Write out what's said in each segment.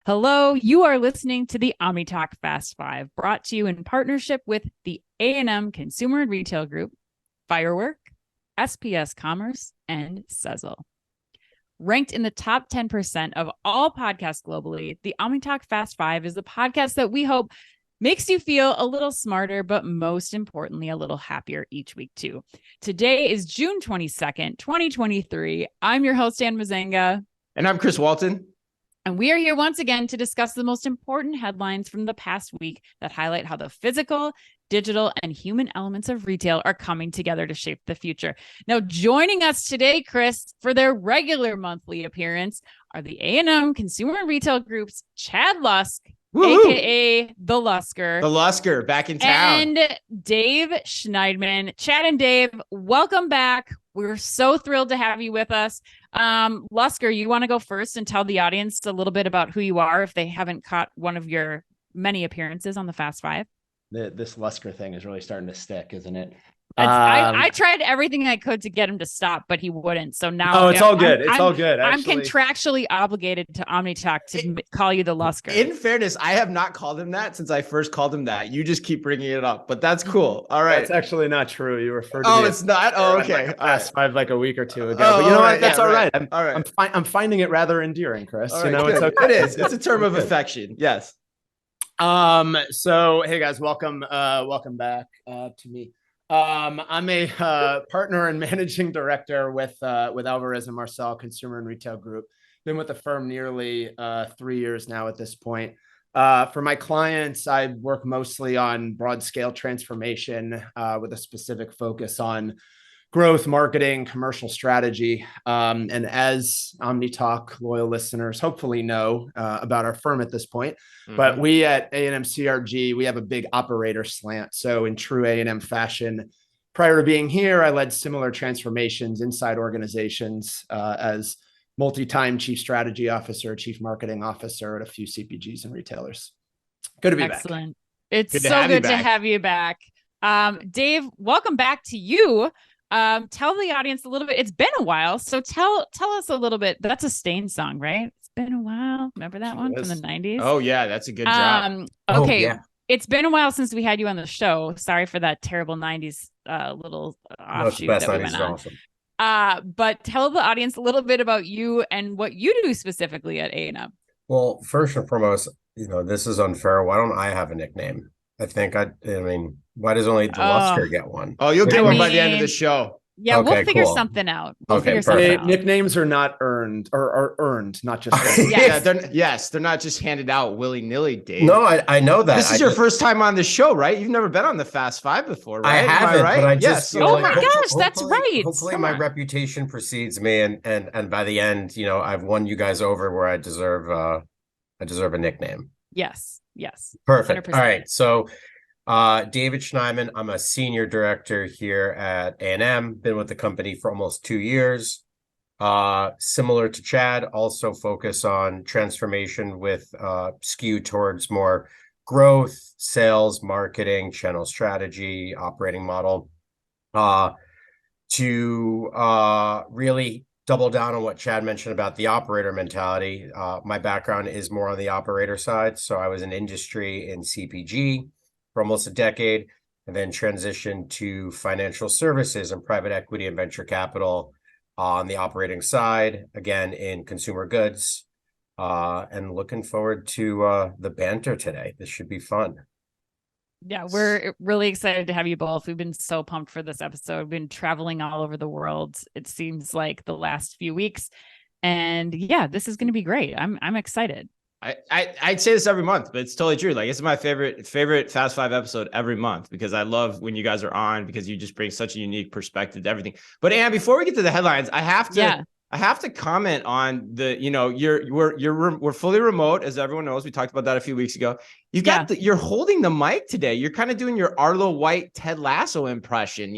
Hello, you are listening to the OmniTalk Fast Five, brought to you in partnership with the A&M Consumer and Retail Group, Firework, SPS Commerce, and Sezzle. Ranked in the top 10% of all podcasts globally, the OmniTalk Fast Five is the podcast that we hope makes you feel a little smarter, but most importantly, a little happier each week too. Today is June 22nd, 2023. I'm your host, Ann Mazenga. And I'm Chris Walton. And we are here once again to discuss the most important headlines from the past week that highlight how the physical, digital, and human elements of retail are coming together to shape the future. Now, joining us today, Chris, for their regular monthly appearance are the A&M Consumer and Retail Group's Chad Lusk, Woo-hoo! aka the Lusker. The Lusker back in town. And Dave Schneidman. Chad and Dave, welcome back. We're so thrilled to have you with us. Lusker, you want to go first and tell the audience a little bit about who you are if they haven't caught one of your many appearances on the Fast Five? This Lusker thing is really starting to stick, isn't it? I tried everything I could to get him to stop, but he wouldn't. So now it's all good. It's all good. I'm contractually obligated to OmniTalk to call you the Lusker. In fairness, I have not called him that since I first called him that. You just keep bringing it up, but that's cool. All right. That's actually not true. You referred to me. Oh, it's not. Oh, okay. Fast Five like a week or two ago. But you know what? That's all right. All right. I'm finding it rather endearing, Chris. Right, you know, good. it's okay. It is. It's a term of affection. Yes. So hey guys, welcome back to me. I'm a partner and managing director with Alvarez & Marsal Consumer and Retail Group. Been with the firm nearly 3 years now at this point. For my clients, I work mostly on broad scale transformation with a specific focus on growth, marketing, commercial strategy. And as OmniTalk loyal listeners hopefully know about our firm at this point, but we at A&M CRG, we have a big operator slant. So in true A&M fashion, prior to being here, I led similar transformations inside organizations as multi-time chief strategy officer, chief marketing officer at a few CPGs and retailers. Good to be back. Excellent. It's so good to have you back. Dave, welcome back to you. Tell the audience a little bit. It's been a while, so tell us a little bit. That's a Stain song, right? It's been a while. Remember that one from the 90s? Oh yeah, that's a good drop. Okay, yeah. It's been a while since we had you on the show. Sorry for that terrible 90s little offshoot that we went on. Awesome. But tell the audience a little bit about you and what you do specifically at A&M. Well, first and foremost, this is unfair. Why don't I have a nickname? Why does only the Lusker get one? Oh, you'll get one by the end of the show. Yeah, okay, we'll figure something out. Nicknames are not earned or are earned, not just they're not just handed out willy-nilly, Dave. No, I know that. This is your first time on the show, right? You've never been on the Fast Five before, right? I haven't, right? But I just oh my gosh, that's right. Hopefully my reputation precedes me, and by the end, I've won you guys over where I deserve a nickname. Yes. Perfect. 100%. All right. So David Schneidman, I'm a senior director here at A&M, been with the company for almost 2 years. Similar to Chad, also focus on transformation with skew towards more growth, sales, marketing, channel strategy, operating model, to really double down on what Chad mentioned about the operator mentality. My background is more on the operator side. So I was in industry in CPG for almost a decade, and then transitioned to financial services and private equity and venture capital on the operating side, again, in consumer goods, and looking forward to the banter today. This should be fun. Yeah, we're really excited to have you both. We've been so pumped for this episode. We've been traveling all over the world, it seems like, the last few weeks. And yeah, this is going to be great. I'm excited. I'd say this every month, but it's totally true. Like, it's my favorite Fast Five episode every month, because I love when you guys are on, because you just bring such a unique perspective to everything. But Anne, before we get to the headlines, I have to comment on the, we're fully remote, as everyone knows. We talked about that a few weeks ago. You're holding the mic today. You're kind of doing your Arlo White Ted Lasso impression,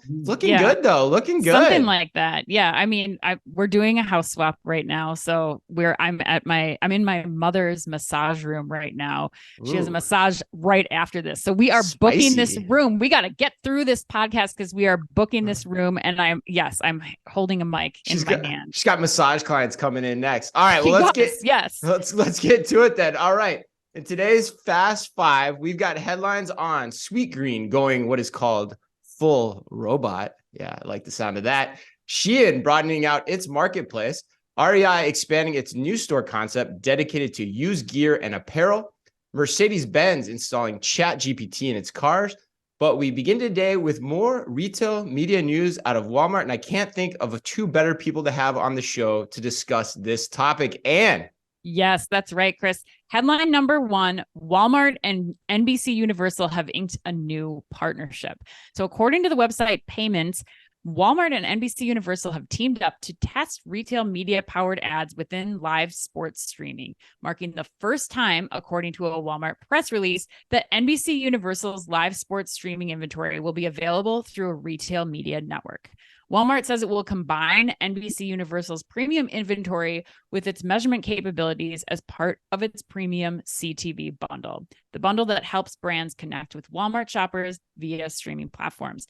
looking good though. Looking good. Something like that. Yeah. I mean, we're doing a house swap right now. So I'm in my mother's massage room right now. She has a massage right after this. So we are booking this room. We got to get through this podcast because we are booking this room. And I'm holding a mic in my hand. She's got massage clients coming in next. All right. Well, let's get to it then. All right. In today's Fast Five, we've got headlines on Sweetgreen going what is called full robot. Yeah, I like the sound of that. Shein broadening out its marketplace. REI expanding its new store concept dedicated to used gear and apparel. Mercedes Benz installing ChatGPT in its cars. But we begin today with more retail media news out of Walmart. And I can't think of two better people to have on the show to discuss this topic. And yes, that's right, Chris. Headline number one, Walmart and NBCUniversal have inked a new partnership. So according to the website Payments, Walmart and NBCUniversal have teamed up to test retail media-powered ads within live sports streaming, marking the first time, according to a Walmart press release, that NBCUniversal's live sports streaming inventory will be available through a retail media network. Walmart says it will combine NBCUniversal's premium inventory with its measurement capabilities as part of its premium CTV bundle, the bundle that helps brands connect with Walmart shoppers via streaming platforms.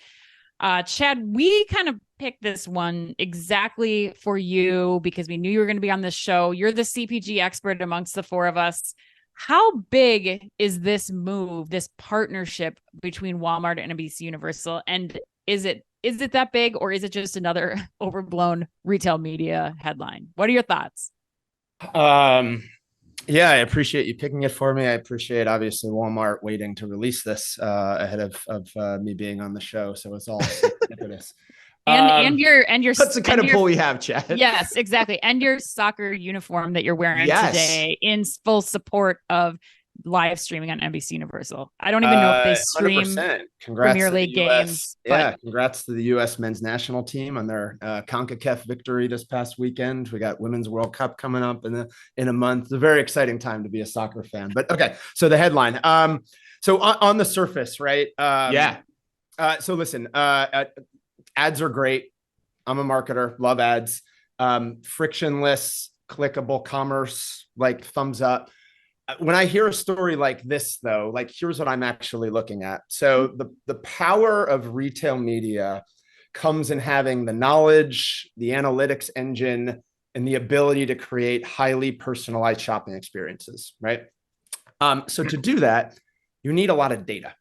Chad, we kind of picked this one exactly for you because we knew you were going to be on this show. You're the CPG expert amongst the four of us. How big is this move, this partnership between Walmart and NBCUniversal? And is it that big, or is it just another overblown retail media headline? What are your thoughts? Yeah, I appreciate you picking it for me. I appreciate obviously Walmart waiting to release this ahead of me being on the show. So it's all serendipitous. And your that's the kind of pull we have, Chad. Yes, exactly. And your soccer uniform that you're wearing today in full support of live streaming on NBCUniversal. I don't even know if they stream 100%. Premier League games. Yeah, congrats to the U.S. men's national team on their CONCACAF victory this past weekend. We got Women's World Cup coming up in a month. It's a very exciting time to be a soccer fan. But okay, so the headline. So on the surface, right? So listen, ads are great. I'm a marketer, love ads. Frictionless, clickable commerce, like thumbs up. When I hear a story like this, though, like here's what I'm actually looking at. So the power of retail media comes in having the knowledge, the analytics engine, and the ability to create highly personalized shopping experiences, right? So to do that, you need a lot of data.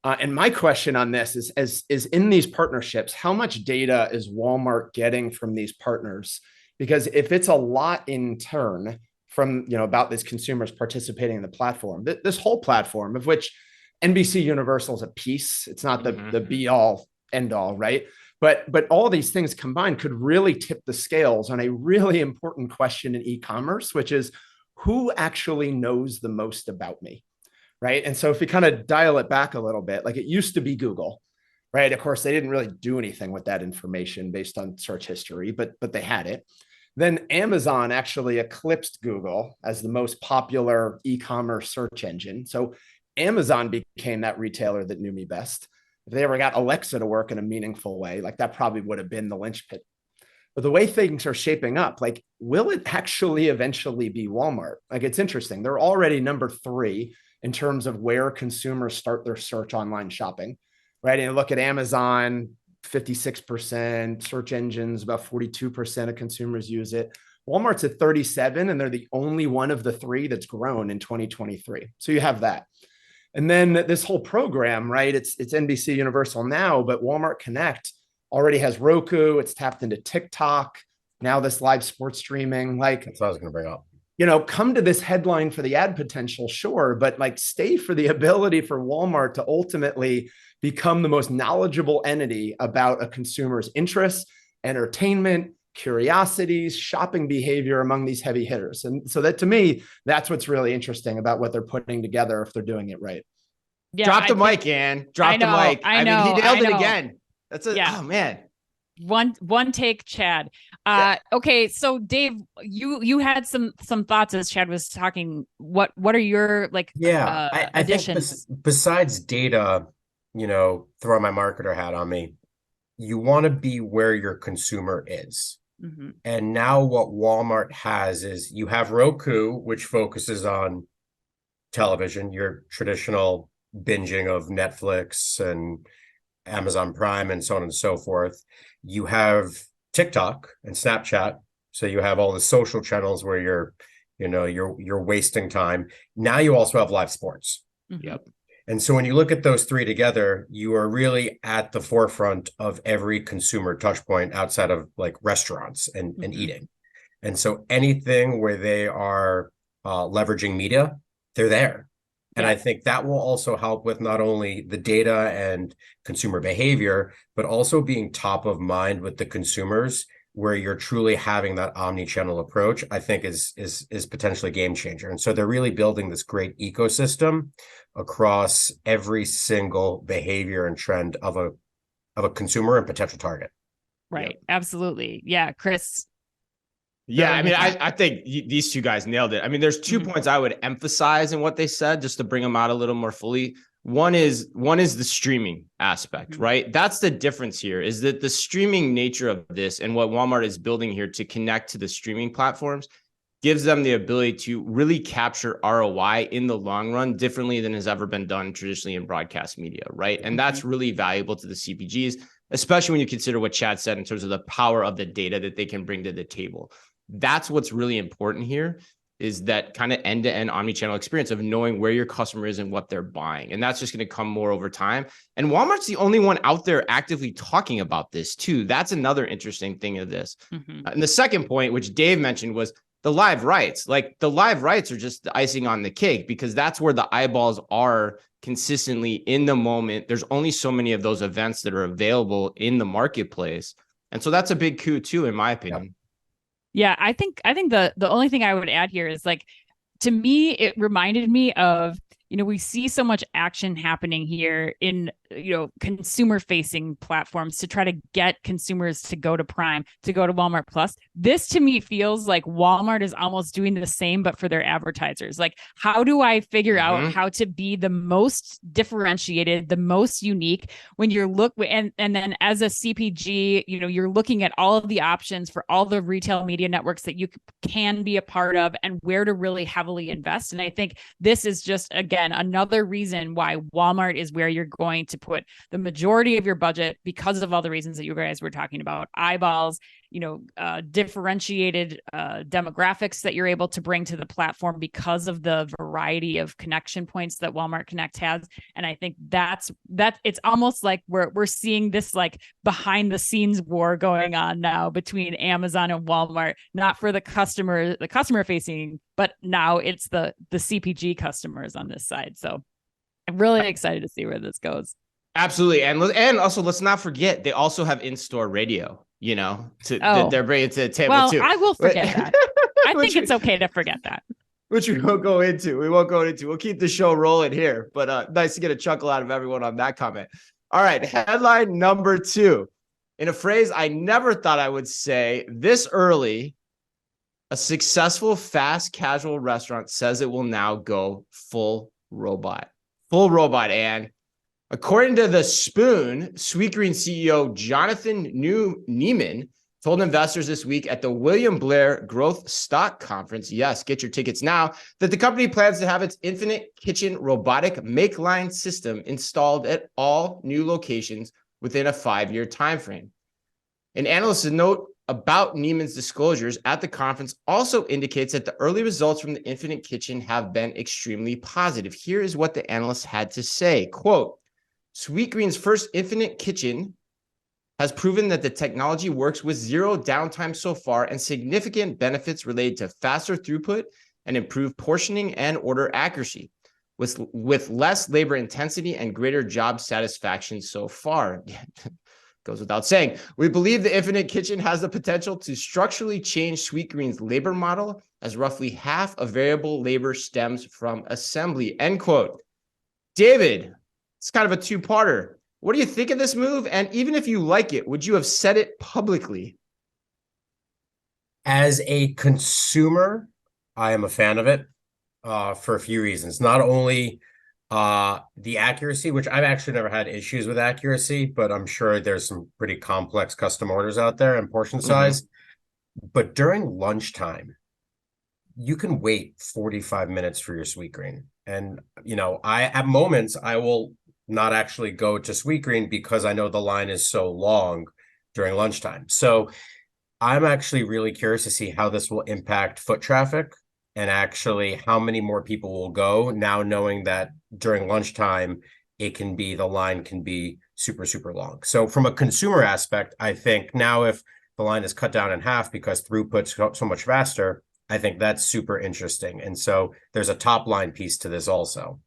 And my question on this is in these partnerships, how much data is Walmart getting from these partners? Because if it's a lot in turn, from about these consumers participating in the platform, this whole platform, of which NBCUniversal is a piece. It's not the be all end all, right? But all these things combined could really tip the scales on a really important question in e-commerce, which is who actually knows the most about me, right? And so if you kind of dial it back a little bit, like it used to be Google, right? Of course, they didn't really do anything with that information based on search history, but they had it. Then Amazon actually eclipsed Google as the most popular e-commerce search engine. So Amazon became that retailer that knew me best. If they ever got Alexa to work in a meaningful way, like that probably would have been the linchpin. But the way things are shaping up, like, will it actually eventually be Walmart? Like, it's interesting. They're already number 3 in terms of where consumers start their search online shopping, right? And you look at Amazon, 56%, search engines, about 42% of consumers use it. Walmart's at 37%, and they're the only one of the 3 that's grown in 2023. So you have that. And then this whole program, right? It's NBCUniversal now, but Walmart Connect already has Roku. It's tapped into TikTok. Now this live sports streaming, like that's what I was going to bring up. Come to this headline for the ad potential, sure, but like stay for the ability for Walmart to ultimately become the most knowledgeable entity about a consumer's interests, entertainment, curiosities, shopping behavior among these heavy hitters. And so that, to me, that's what's really interesting about what they're putting together if they're doing it right. Yeah, Drop the mic, Ann. Drop the mic. I know. mean, he nailed it again. That's oh man. One take, Chad. Okay, so Dave, you had some thoughts as Chad was talking. What are your I additions? think besides data, throw my marketer hat on me, you want to be where your consumer is. Mm-hmm. And now what Walmart has is you have Roku, which focuses on television, your traditional binging of Netflix and Amazon Prime and so on and so forth. You have TikTok and Snapchat. So you have all the social channels where you're wasting time. Now you also have live sports. Mm-hmm. Yep. And so when you look at those three together, you are really at the forefront of every consumer touch point outside of like restaurants and eating. And so anything where they are leveraging media, they're there. And I think that will also help with not only the data and consumer behavior, but also being top of mind with the consumers, where you're truly having that omni-channel approach, I think is potentially a game changer. And so they're really building this great ecosystem across every single behavior and trend of a consumer and potential target. Right. Yep. Absolutely. Yeah. Chris. Yeah, I mean, I think these two guys nailed it. I mean, there's 2 points I would emphasize in what they said, just to bring them out a little more fully. One is the streaming aspect, right? That's the difference here, is that the streaming nature of this and what Walmart is building here to connect to the streaming platforms gives them the ability to really capture ROI in the long run differently than has ever been done traditionally in broadcast media, right? And that's really valuable to the CPGs, especially when you consider what Chad said in terms of the power of the data that they can bring to the table. That's what's really important here, is that kind of end-to-end omnichannel experience of knowing where your customer is and what they're buying. And that's just going to come more over time. And Walmart's the only one out there actively talking about this too. That's another interesting thing of this. And the second point, which Dave mentioned, was the live rights. Like, the live rights are just the icing on the cake, because that's where the eyeballs are consistently in the moment. There's only so many of those events that are available in the marketplace. And so that's a big coup too, in my opinion. Yep. Yeah, I think the only thing I would add here is, like, to me, it reminded me of, we see so much action happening here in, consumer facing platforms to try to get consumers to go to Prime, to go to Walmart Plus. This to me feels like Walmart is almost doing the same, but for their advertisers. Like, how do I figure out how to be the most differentiated, the most unique when you're and then as a CPG, you're looking at all of the options for all the retail media networks that you can be a part of and where to really heavily invest. And I think this is just, again, another reason why Walmart is where you're going to put the majority of your budget, because of all the reasons that you guys were talking about: eyeballs, differentiated demographics that you're able to bring to the platform because of the variety of connection points that Walmart Connect has. And I think that's it's almost like we're seeing this like behind the scenes war going on now between Amazon and Walmart, not for the customer facing, but now it's the CPG customers on this side. So I'm really excited to see where this goes. Absolutely. And also, let's not forget, they also have in-store radio, that they're bringing to the table too. I will forget that. I think it's okay to forget that. Which we won't go into. We'll keep the show rolling here, but nice to get a chuckle out of everyone on that comment. All right. Headline number 2. In a phrase I never thought I would say this early, a successful fast casual restaurant says it will now go full robot. Full robot, and according to The Spoon, Sweetgreen CEO Jonathan Neiman told investors this week at the William Blair Growth Stock Conference, yes, get your tickets now, that the company plans to have its Infinite Kitchen robotic make line system installed at all new locations within a 5-year timeframe. An analyst's note about Neiman's disclosures at the conference also indicates that the early results from the Infinite Kitchen have been extremely positive. Here is what the analyst had to say, quote, Sweetgreen's first Infinite Kitchen has proven that the technology works with zero downtime so far and significant benefits related to faster throughput and improved portioning and order accuracy, with less labor intensity and greater job satisfaction so far. Goes without saying. We believe the Infinite Kitchen has the potential to structurally change Sweetgreen's labor model, as roughly half of variable labor stems from assembly, end quote. David, it's kind of a two-parter. What do you think of this move? And even if you like it, would you have said it publicly? As a consumer, I am a fan of it for a few reasons. Not only the accuracy, which I've actually never had issues with accuracy, but I'm sure there's some pretty complex custom orders out there and portion size. But during lunchtime, you can wait 45 minutes for your Sweetgreen. And, you know, at moments, I will not actually go to Sweetgreen because I know the line is so long during lunchtime. So I'm actually really curious to see how this will impact foot traffic and actually how many more people will go now, knowing that during lunchtime, the line can be super, super long. So from a consumer aspect, I think now if the line is cut down in half because throughput's so much faster, I think that's super interesting. And so there's a top line piece to this also.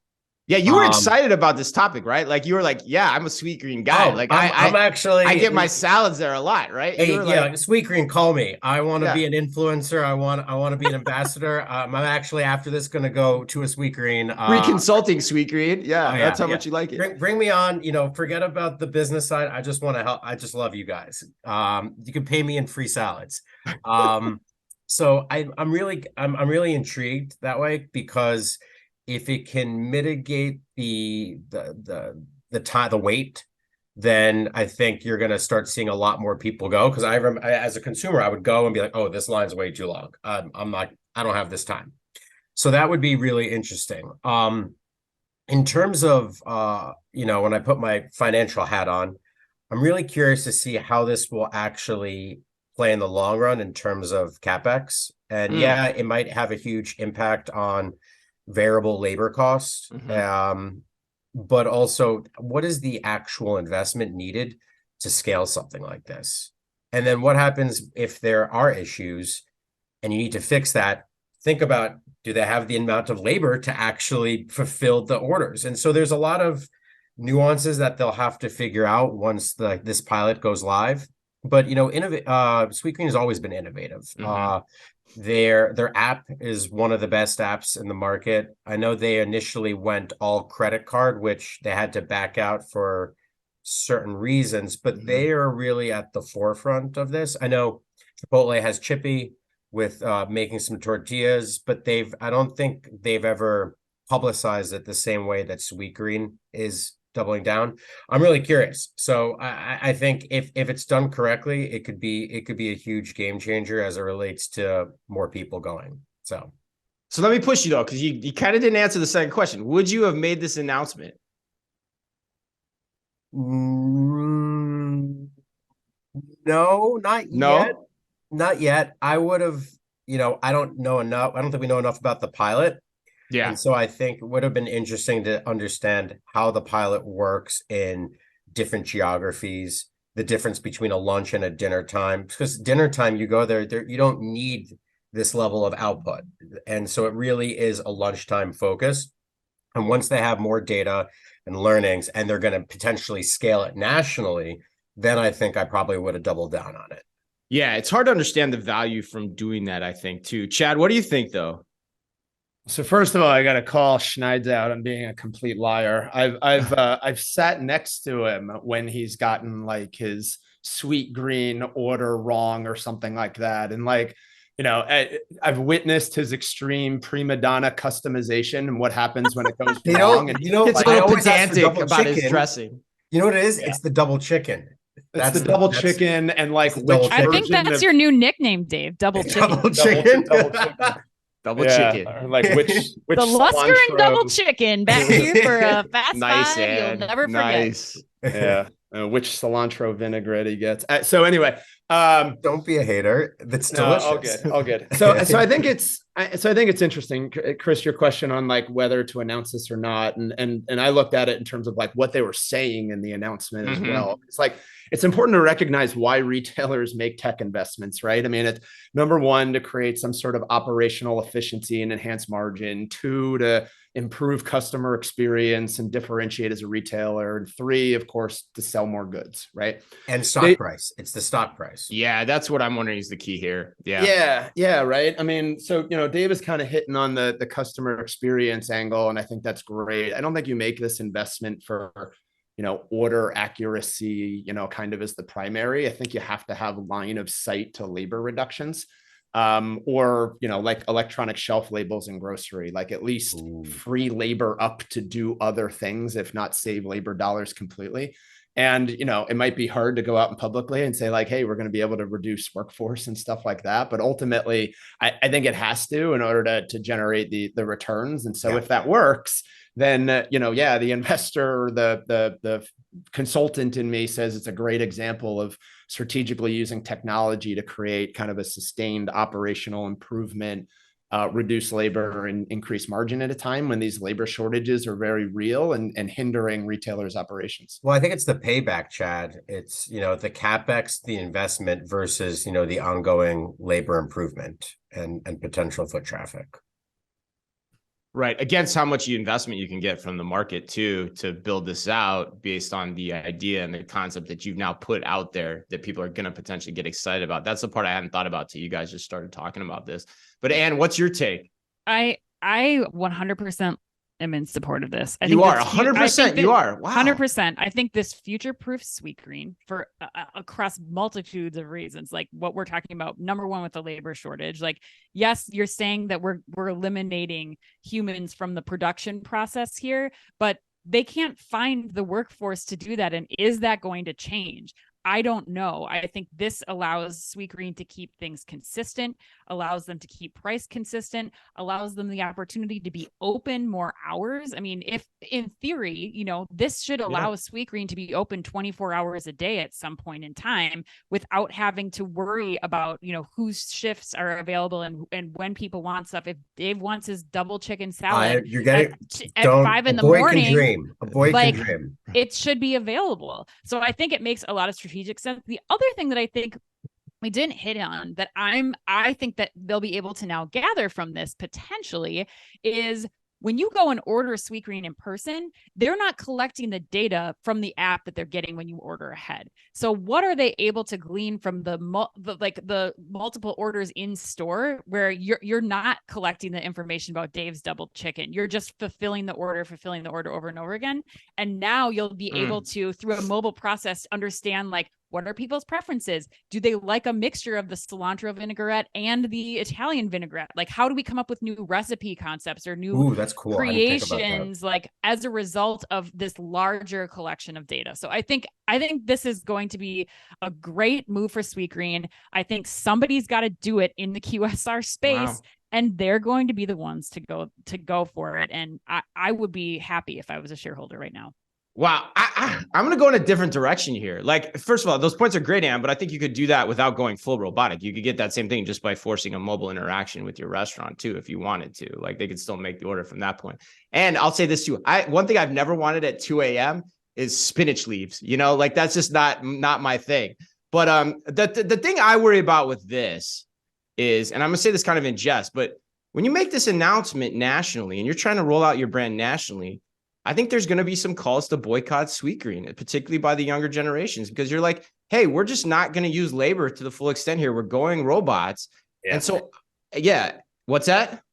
Yeah, you were excited about this topic, right? Like you were like, yeah, I'm a Sweetgreen guy. Oh, like I'm actually, I get my salads there a lot, right? Hey, yeah, like, Sweetgreen, call me. I want to be an influencer. I want to be an ambassador. I'm actually after this going to go to a Sweetgreen. Consulting Sweetgreen. Yeah, that's how much you like it. Bring me on. You know, forget about the business side. I just want to help. I just love you guys. You can pay me in free salads. So I'm really intrigued that way because if it can mitigate the time, the wait, then I think you're going to start seeing a lot more people go. Because I remember, as a consumer, I would go and be like, "Oh, this line's way too long. I don't have this time." So that would be really interesting. In terms of you know, when I put my financial hat on, I'm really curious to see how this will actually play in the long run in terms of CapEx. And yeah, it might have a huge impact on variable labor costs. But also, what is the actual investment needed to scale something like this? And then what happens if there are issues and you need to fix that? Think about, do they have the amount of labor to actually fulfill the orders? And so there's a lot of nuances that they'll have to figure out once this pilot goes live. But, you know, Sweetgreen has always been innovative. Their app is one of the best apps in the market. I know they initially went all credit card, which they had to back out for certain reasons, but they are really at the forefront of this. I know Chipotle has Chippy with making some tortillas, but I don't think they've ever publicized it the same way that Sweetgreen is doubling down. I'm really curious. So I think if it's done correctly, it could be a huge game changer as it relates to more people going. So let me push you though, because you kind of didn't answer the second question. Would you have made this announcement? No, not yet. Not yet. I would have, you know, I don't know enough. I don't think we know enough about the pilot. Yeah. And so I think it would have been interesting to understand how the pilot works in different geographies, the difference between a lunch and a dinner time. Because dinner time, you go there, you don't need this level of output. And so it really is a lunchtime focus. And once they have more data and learnings, and they're going to potentially scale it nationally, then I think I probably would have doubled down on it. Yeah, it's hard to understand the value from doing that, I think, too. Chad, what do you think, though? So first of all, I got to call Schneids out on being a complete liar. I've sat next to him when he's gotten like his Sweetgreen order wrong or something like that, and like, you know, I've witnessed his extreme prima donna customization and what happens when it goes wrong. And you know, it's like, a little pedantic about his dressing. You know what it is? Yeah. It's the double chicken. That's the double chicken, and like which I think that's your new nickname, Dave. Double chicken. Double chicken. Double chicken. Like which the Lusker and double chicken back here for a fast nice, five. You'll never forget. Yeah. Which cilantro vinaigrette he gets. So anyway, don't be a hater. That's delicious. All good. So I think it's interesting, Chris, your question on like whether to announce this or not. And I looked at it in terms of like what they were saying in the announcement as well. It's like, it's important to recognize why retailers make tech investments, right? I mean, it's number one, to create some sort of operational efficiency and enhance margin. Two, to improve customer experience and differentiate as a retailer. And three, of course, to sell more goods, right? And stock price. It's the stock price. Yeah, that's what I'm wondering is the key here. Yeah, right. I mean, so, you know, Dave is kind of hitting on the customer experience angle, and I think that's great. I don't think you make this investment for, order accuracy, kind of as the primary. I think you have to have line of sight to labor reductions. Or, like electronic shelf labels in grocery, like at least free labor up to do other things, if not save labor dollars completely. And, it might be hard to go out and publicly and say like, hey, we're going to be able to reduce workforce and stuff like that. But ultimately, I think it has to in order to generate the returns. And so if that works, then, the investor, the consultant in me says it's a great example of strategically using technology to create kind of a sustained operational improvement, reduce labor and increase margin at a time when these labor shortages are very real and hindering retailers' operations. Well, I think it's the payback, Chad. It's, the CapEx, the investment versus, the ongoing labor improvement and potential foot traffic. Right. Against how much investment you can get from the market too, to build this out based on the idea and the concept that you've now put out there that people are going to potentially get excited about. That's the part I hadn't thought about till you guys just started talking about this. But Anne, what's your take? I 100% am in support of this. I you think are 100%. You are. Wow. 100%. I think this future-proof Sweetgreen for across multitudes of reasons, like what we're talking about. Number one, with the labor shortage, like, yes, you're saying that we're eliminating humans from the production process here, but they can't find the workforce to do that. And is that going to change? I don't know. I think this allows Sweetgreen to keep things consistent, allows them to keep price consistent, allows them the opportunity to be open more hours. I mean, if in theory, this should allow Sweetgreen to be open 24 hours a day at some point in time without having to worry about, whose shifts are available and when people want stuff. If Dave wants his double chicken salad you're getting at 5 in the morning, a boy can dream. It should be available. So I think it makes a lot of strategic sense. The other thing that I think we didn't hit on that I think that they'll be able to now gather from this potentially is when you go and order Sweetgreen in person, they're not collecting the data from the app that they're getting when you order ahead. So what are they able to glean from the multiple orders in store where you're not collecting the information about Dave's double chicken? You're just fulfilling the order over and over again. And now you'll be able to, through a mobile process, understand like, what are people's preferences? Do they like a mixture of the cilantro vinaigrette and the Italian vinaigrette? Like, how do we come up with new recipe concepts or new that's cool. creations, like as a result of this larger collection of data? So I think this is going to be a great move for Sweetgreen. I think somebody's got to do it in the QSR space. Wow. And they're going to be the ones to go for it. And I would be happy if I was a shareholder right now. Wow. I'm going to go in a different direction here. Like, first of all, those points are great, Ann, but I think you could do that without going full robotic. You could get that same thing just by forcing a mobile interaction with your restaurant too, if you wanted to. Like, they could still make the order from that point. And I'll say this too. One thing I've never wanted at 2 a.m. is spinach leaves, like that's just not my thing. But the thing I worry about with this is, and I'm going to say this kind of in jest, but when you make this announcement nationally and you're trying to roll out your brand nationally, I think there's going to be some calls to boycott Sweetgreen, particularly by the younger generations, because you're like, hey, we're just not going to use labor to the full extent here. We're going robots. Yeah. And so, what's that?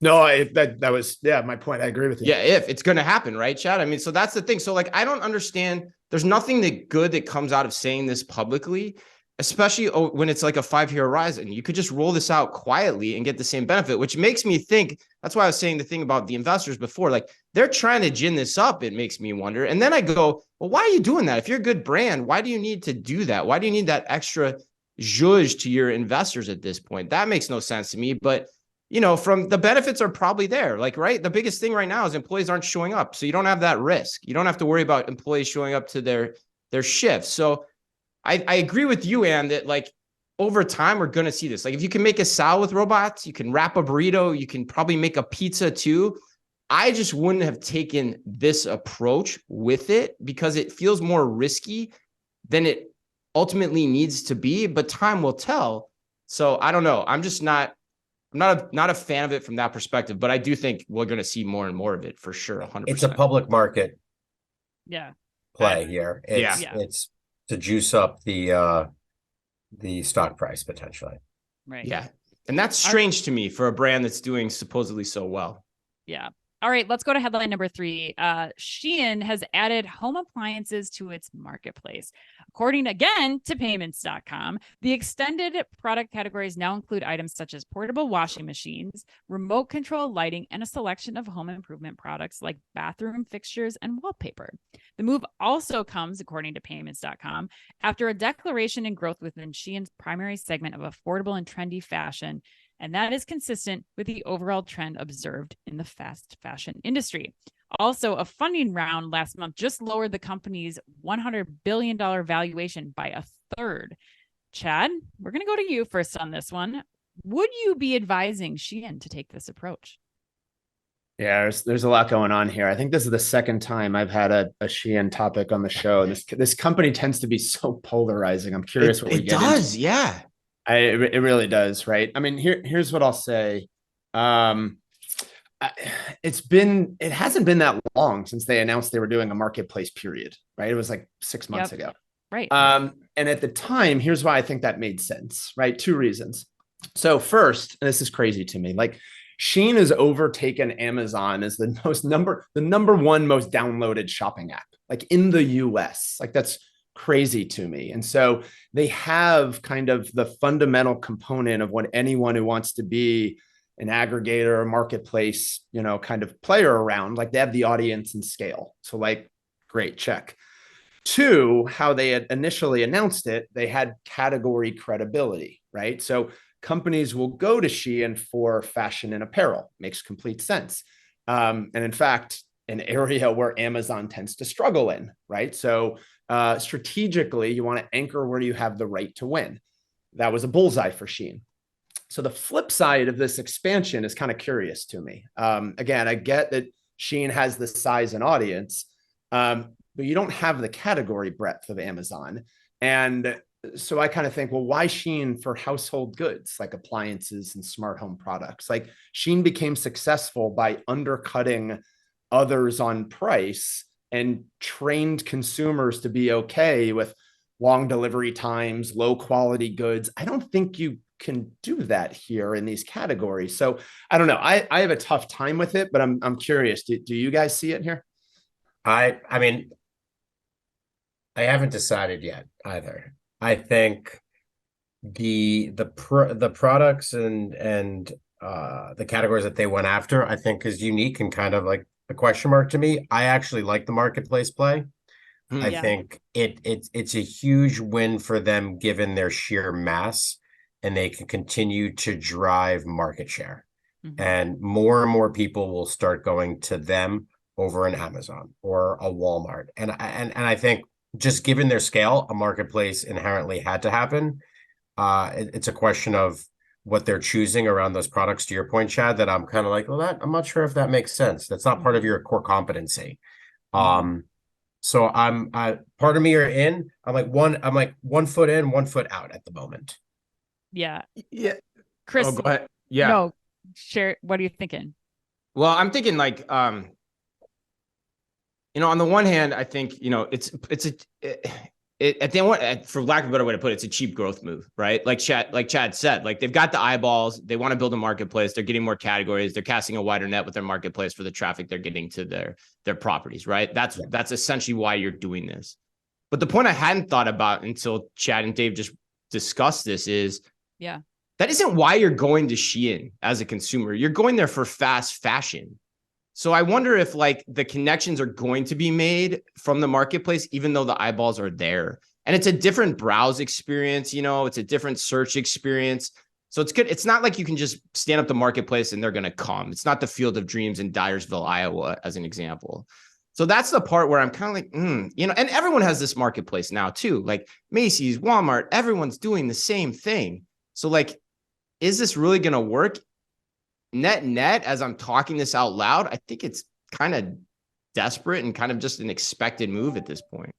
No, that was, my point. I agree with you. Yeah, if it's going to happen, right, Chad? I mean, so that's the thing. So like, I don't understand. There's nothing good that comes out of saying this publicly, especially when it's like a 5-year horizon. You could just roll this out quietly and get the same benefit, which makes me think, that's why I was saying the thing about the investors before, like they're trying to gin this up. It makes me wonder. And then I go, well, why are you doing that? If you're a good brand, why do you need to do that? Why do you need that extra zhuzh to your investors at this point? That makes no sense to me. But, from the benefits are probably there. Like, right. The biggest thing right now is employees aren't showing up. So you don't have that risk. You don't have to worry about employees showing up to their shifts. So I agree with you, Ann, that like over time, we're going to see this. Like if you can make a salad with robots, you can wrap a burrito, you can probably make a pizza too. I just wouldn't have taken this approach with it because it feels more risky than it ultimately needs to be, but time will tell. So I don't know. I'm not a fan of it from that perspective, but I do think we're going to see more and more of it for sure. 100%. It's a public market. Yeah. Play here. It's to juice up the stock price potentially. Right. Yeah. And that's strange to me for a brand that's doing supposedly so well. Yeah. All right, let's go to headline number 3. Shein has added home appliances to its marketplace. According again to payments.com, the extended product categories now include items such as portable washing machines, remote control lighting, and a selection of home improvement products like bathroom fixtures and wallpaper. The move also comes, according to payments.com, after a declaration in growth within Shein's primary segment of affordable and trendy fashion. And that is consistent with the overall trend observed in the fast fashion industry. Also, a funding round last month just lowered the company's $100 billion valuation by a third. Chad, we're going to go to you first on this one. Would you be advising Shein to take this approach? Yeah, there's a lot going on here. I think this is the second time I've had a Shein topic on the show. This company tends to be so polarizing. I'm curious what we get into. Yeah. It really does, right? I mean, here's what I'll say. It hasn't been that long since they announced they were doing a marketplace period, right? It was like 6 months ago. Right. And at the time, here's why I think that made sense, right? 2 reasons. So first, and this is crazy to me, like Shein has overtaken Amazon as the number 1 most downloaded shopping app, like in the US. Like that's crazy to me. And so they have kind of the fundamental component of what anyone who wants to be an aggregator, a marketplace, kind of player around, like they have the audience and scale. So like, great, check. 2, how they had initially announced it, they had category credibility, right? So companies will go to Shein for fashion and apparel. Makes complete sense. And in fact, an area where Amazon tends to struggle in, right? So strategically, you want to anchor where you have the right to win. That was a bullseye for Shein. So the flip side of this expansion is kind of curious to me. Again, I get that Shein has the size and audience, but you don't have the category breadth of Amazon. And so I kind of think, well, why Shein for household goods like appliances and smart home products? Like Shein became successful by undercutting others on price and trained consumers to be okay with long delivery times, low quality goods. I don't think you can do that here in these categories. So I don't know. I have a tough time with it, but I'm curious. Do you guys see it here? I mean, I haven't decided yet either. I think the products and the categories that they went after, I think is unique and kind of like a question mark to me. I actually like the marketplace play. I think it's a huge win for them given their sheer mass, and they can continue to drive market share. And more people will start going to them over an Amazon or a Walmart. And I think just given their scale, a marketplace inherently had to happen. It's a question of what they're choosing around those products, to your point, Chad, that I'm kind of like, well, I'm not sure if that makes sense. That's not part of your core competency. So I'm part of me are in. I'm like 1 foot in, 1 foot out at the moment. Yeah. Chris, go ahead. Yeah. No, share. What are you thinking? Well, I'm thinking like, on the one hand, I think, at the end, for lack of a better way to put it, it's a cheap growth move, right? Like Chad said, like they've got the eyeballs, they want to build a marketplace, they're getting more categories, they're casting a wider net with their marketplace for the traffic they're getting to their properties, right? That's essentially why you're doing this. But the point I hadn't thought about until Chad and Dave just discussed this is, that isn't why you're going to Shein as a consumer. You're going there for fast fashion. So I wonder if like the connections are going to be made from the marketplace, even though the eyeballs are there. And it's a different browse experience, it's a different search experience. So it's good. It's not like you can just stand up the marketplace and they're going to come. It's not the Field of Dreams in Dyersville, Iowa, as an example. So that's the part where I'm kind of like, and everyone has this marketplace now too, like Macy's, Walmart, everyone's doing the same thing. So like, is this really going to work? Net, as I'm talking this out loud, I think it's kind of desperate and kind of just an expected move at this point.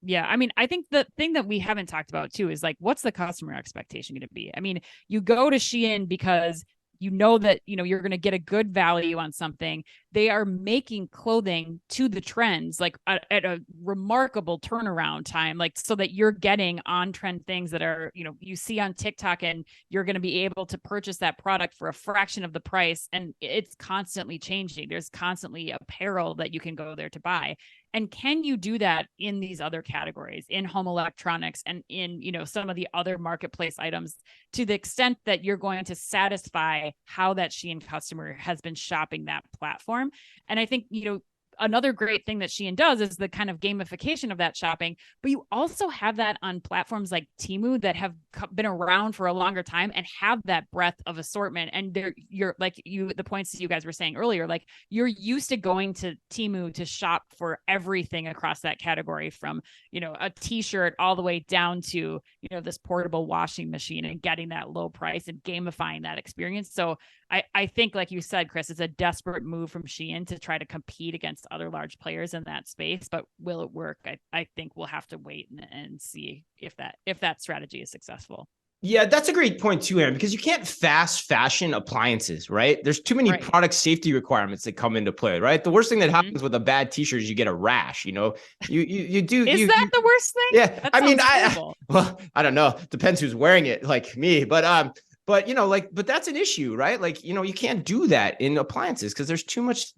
Yeah. I mean, I think the thing that we haven't talked about too is like, what's the customer expectation going to be? I mean, you go to Shein because you know that, you know, you're going to get a good value on something. They are making clothing to the trends, like at a remarkable turnaround time, like so that you're getting on trend things that are, you know, you see on TikTok, and you're going to be able to purchase that product for a fraction of the price. And it's constantly changing. There's constantly apparel that you can go there to buy. And can you do that in these other categories, in home electronics and in, you know, some of the other marketplace items, to the extent that you're going to satisfy how that Shein customer has been shopping that platform? And I think, you know, another great thing that Shein does is the kind of gamification of that shopping, but you also have that on platforms like Temu that have been around for a longer time and have that breadth of assortment. And you're like the points that you guys were saying earlier, like you're used to going to Temu to shop for everything across that category, from, you know, a t-shirt all the way down to, you know, this portable washing machine, and getting that low price and gamifying that experience. So I think, like you said, Chris, it's a desperate move from Shein to try to compete against other large players in that space. But will it work? I think we'll have to wait and see if that strategy is successful. Yeah, that's a great point too, Aaron, because you can't fast fashion appliances, right? There's too many product safety requirements that come into play, right? The worst thing that happens with a bad t-shirt is you get a rash, you know, you do. Is that the worst thing? Yeah. I mean, I don't know. Depends who's wearing it, like me, but you know, like, but that's an issue, right? Like, you know, you can't do that in appliances because there's too much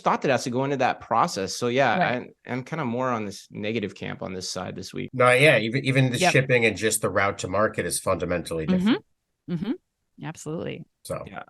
thought that has to go into that process. So yeah, I'm kind of more on this negative camp on this side this week. No, yeah, even the shipping and just the route to market is fundamentally different. Absolutely. So yeah.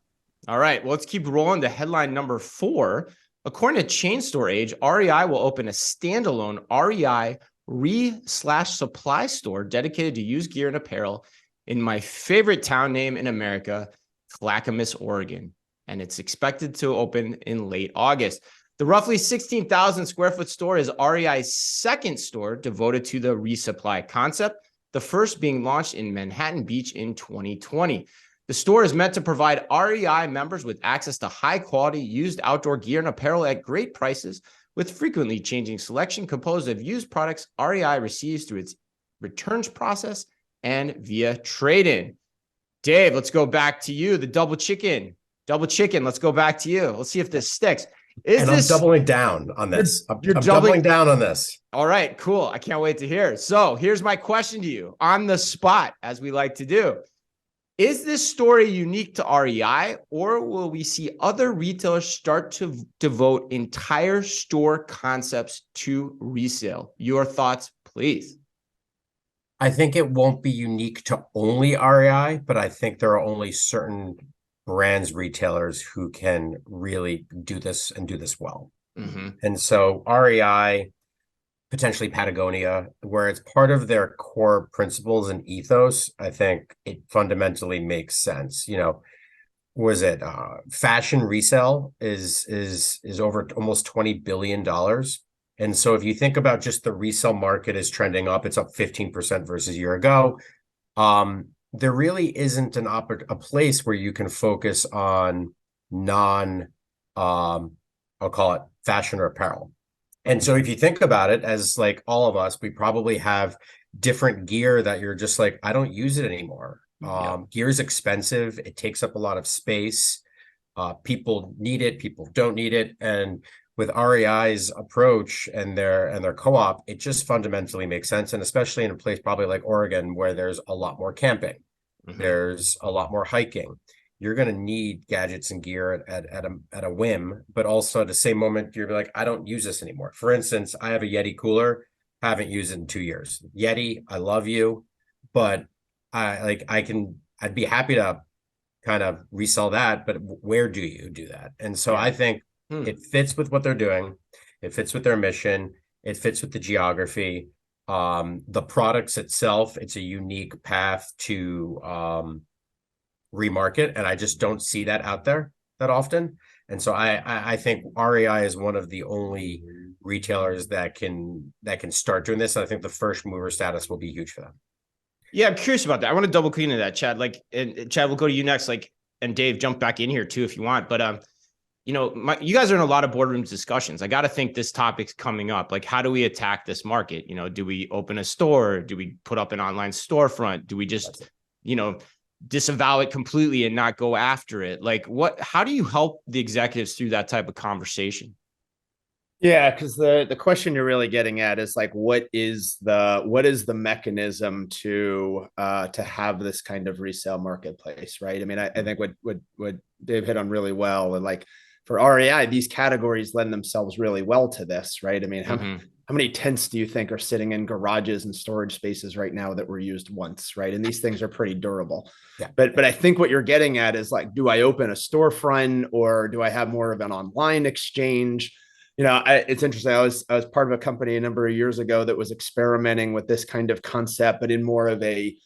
All right, well, let's keep rolling to headline number 4. According to Chain Store Age, REI will open a standalone REI re/supply store dedicated to used gear and apparel in my favorite town name in America, Clackamas, Oregon. And it's expected to open in late August. The roughly 16,000 square foot store is REI's second store devoted to the resupply concept, the first being launched in Manhattan Beach in 2020. The store is meant to provide REI members with access to high quality used outdoor gear and apparel at great prices, with frequently changing selection composed of used products REI receives through its returns process and via trade-in. Dave, let's go back to you. The double chicken. Let's go back to you. Let's see if this sticks. I'm doubling down on this. I'm doubling down on this. All right, cool. I can't wait to hear. So here's my question to you on the spot, as we like to do. Is this story unique to REI, or will we see other retailers start to devote entire store concepts to resale? Your thoughts, please. I think it won't be unique to only REI, but I think there are only certain brands, retailers who can really do this and do this well. And so REI, potentially Patagonia, where it's part of their core principles and ethos, I think it fundamentally makes sense. You know, was it fashion resale is over almost $20 billion. And so if you think about just the resale market is trending up, it's up 15% versus a year ago. There really isn't a place where you can focus on I'll call it fashion or apparel. And so if you think about it, as like all of us, we probably have different gear that you're just like, I don't use it anymore. Gear is expensive. It takes up a lot of space. People need it. People don't need it. And with REI's approach and their co-op, it just fundamentally makes sense. And especially in a place probably like Oregon, where there's a lot more camping, there's a lot more hiking. You're going to need gadgets and gear at a whim, but also at the same moment, you're like, I don't use this anymore. For instance, I have a Yeti cooler, haven't used it in 2 years. Yeti, I love you, but I'd be happy to kind of resell that, but where do you do that? And so I think it fits with what they're doing. It fits with their mission. It fits with the geography. The products itself, it's a unique path to remarket, and I just don't see that out there that often. And so I think REI is one of the only retailers that can start doing this. And I think the first mover status will be huge for them. Yeah, I'm curious about that. I want to double click into that, Chad. Like, and Chad, we'll go to you next. Like, and Dave, jump back in here too if you want. But you know, you guys are in a lot of boardroom discussions. I got to think this topic's coming up. Like, how do we attack this market? You know, do we open a store? Do we put up an online storefront? Do we just, you know, disavow it completely and not go after it? Like how do you help the executives through that type of conversation? Yeah, because the question you're really getting at is like, what is the mechanism to have this kind of resale marketplace, right? I mean, I think what Dave hit on really well, and like for REI, these categories lend themselves really well to this, right? I mean, how many tents do you think are sitting in garages and storage spaces right now that were used once, right? And these things are pretty durable. Yeah. But I think what you're getting at is like, do I open a storefront or do I have more of an online exchange? It's interesting. I was part of a company a number of years ago that was experimenting with this kind of concept, but in more of a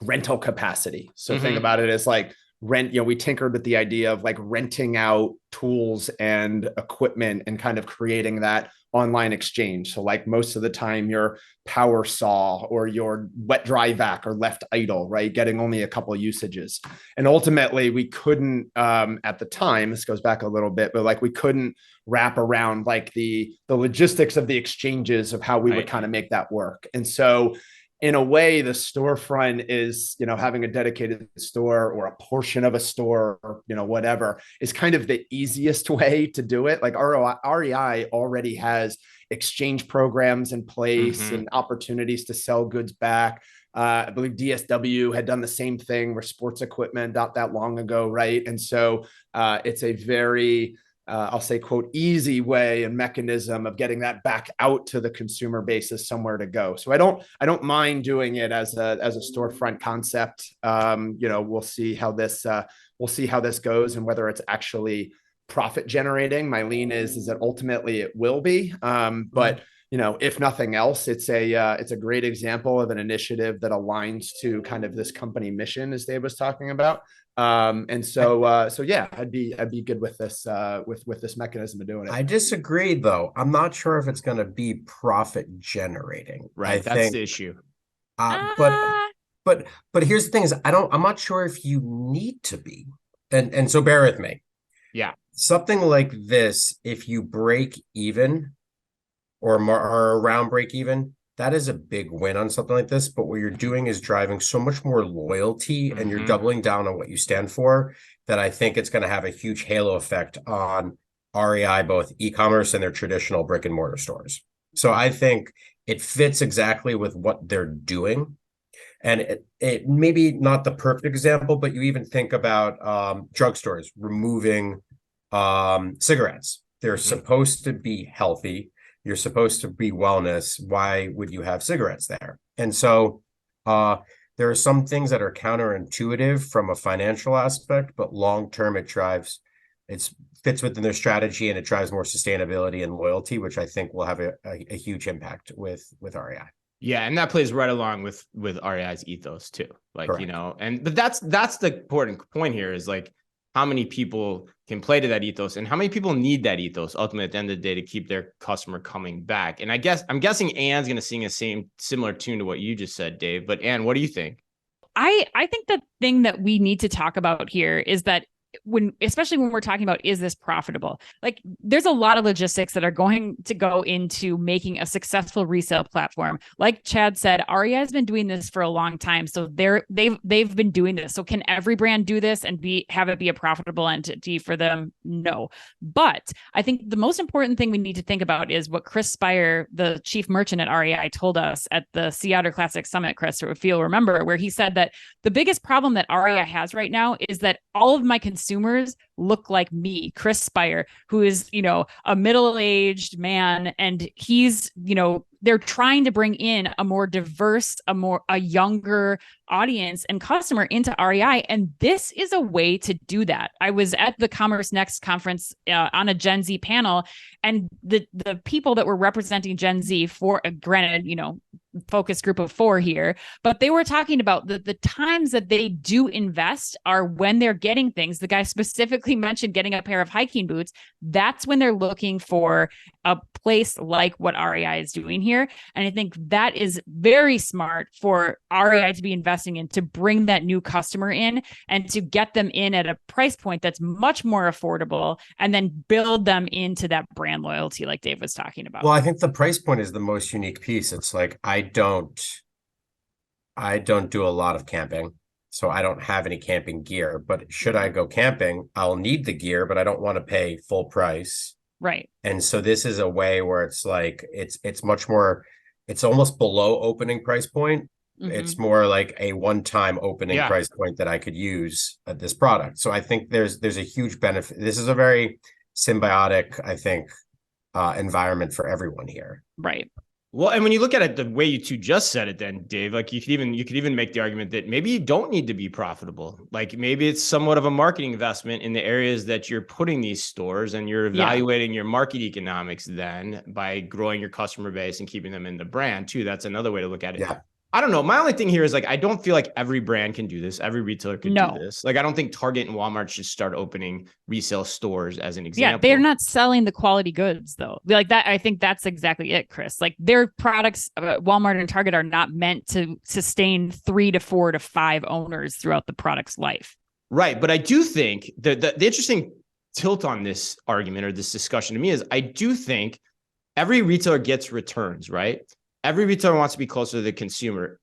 rental capacity. So think about it as like rent, we tinkered with the idea of like renting out tools and equipment and kind of creating that online exchange. So like most of the time your power saw or your wet dry vac are left idle, right? Getting only a couple of usages. And ultimately we couldn't, at the time, this goes back a little bit, but like we couldn't wrap around like the logistics of the exchanges of how we would kind of make that work. And so in a way, the storefront is, having a dedicated store or a portion of a store, or, whatever, is kind of the easiest way to do it. Like REI already has exchange programs in place and opportunities to sell goods back. I believe DSW had done the same thing for sports equipment not that long ago, right? And so it's a very I'll say, quote, easy way and mechanism of getting that back out to the consumer base as somewhere to go. So I don't mind doing it as a storefront concept. We'll see how this goes and whether it's actually profit generating. My lean is that ultimately it will be. But if nothing else, it's a great example of an initiative that aligns to kind of this company mission, as Dave was talking about. So yeah, I'd be good with this with this mechanism of doing it. I disagree though. I'm not sure if it's going to be profit generating. Right. That's the issue. But here's the thing is I'm not sure if you need to be. And so bear with me. Yeah. Something like this, if you break even or around break even, that is a big win on something like this. But what you're doing is driving so much more loyalty and you're doubling down on what you stand for that I think it's going to have a huge halo effect on REI, both e-commerce and their traditional brick and mortar stores. So I think it fits exactly with what they're doing. And it maybe not the perfect example, but you even think about drugstores removing cigarettes. They're supposed to be healthy. You're supposed to be wellness. Why would you have cigarettes there? And so there are some things that are counterintuitive from a financial aspect, but long-term it fits within their strategy and it drives more sustainability and loyalty, which I think will have a huge impact with REI. Yeah, and that plays right along with REI's ethos too. Like, Correct. but that's the important point here is like how many people can play to that ethos and how many people need that ethos ultimately at the end of the day to keep their customer coming back. And I'm guessing Anne's going to sing a similar tune to what you just said, Dave. But Anne, what do you think? I think the thing that we need to talk about here is that especially when we're talking about, is this profitable? Like there's a lot of logistics that are going to go into making a successful resale platform. Like Chad said, REI has been doing this for a long time. So they've been doing this. So can every brand do this and have it be a profitable entity for them? No. But I think the most important thing we need to think about is what Chris Spire, the chief merchant at REI, told us at the Sea Otter Classic Summit, Chris, if you'll remember, where he said that the biggest problem that REI has right now is that all of my consumers look like me, Chris Spire, who is, a middle-aged man. And he's, they're trying to bring in a more diverse, a younger audience and customer into REI. And this is a way to do that. I was at the Commerce Next conference on a Gen Z panel, and the people that were representing Gen Z, for granted, focus group of 4 here, but they were talking about the times that they do invest are when they're getting things. The guy specifically mentioned getting a pair of hiking boots. That's when they're looking for a place like what REI is doing here. And I think that is very smart for REI to be investing in, to bring that new customer in and to get them in at a price point that's much more affordable, and then build them into that brand loyalty like Dave was talking about. Well, I think the price point is the most unique piece. It's like, I don't do a lot of camping. So I don't have any camping gear, but should I go camping, I'll need the gear, but I don't want to pay full price. Right. And so this is a way where it's like, it's much more, it's almost below opening price point. It's more like a one-time opening price point that I could use at this product. So I think there's a huge benefit. This is a very symbiotic, I think, environment for everyone here. Right. Well, and when you look at it the way you two just said it, then Dave, like you could even make the argument that maybe you don't need to be profitable. Like maybe it's somewhat of a marketing investment in the areas that you're putting these stores, and you're evaluating your market economics then by growing your customer base and keeping them in the brand too. That's another way to look at it. Yeah. I don't know. My only thing here is like, I don't feel like every brand can do this. Every retailer could do this. Like, I don't think Target and Walmart should start opening resale stores as an example. Yeah, they're not selling the quality goods though. Like that, I think that's exactly it, Chris. Like their products, Walmart and Target are not meant to sustain 3 to 4 to 5 owners throughout the product's life. Right. But I do think the interesting tilt on this argument or this discussion to me is I do think every retailer gets returns, right? Every retailer wants to be closer to the consumer.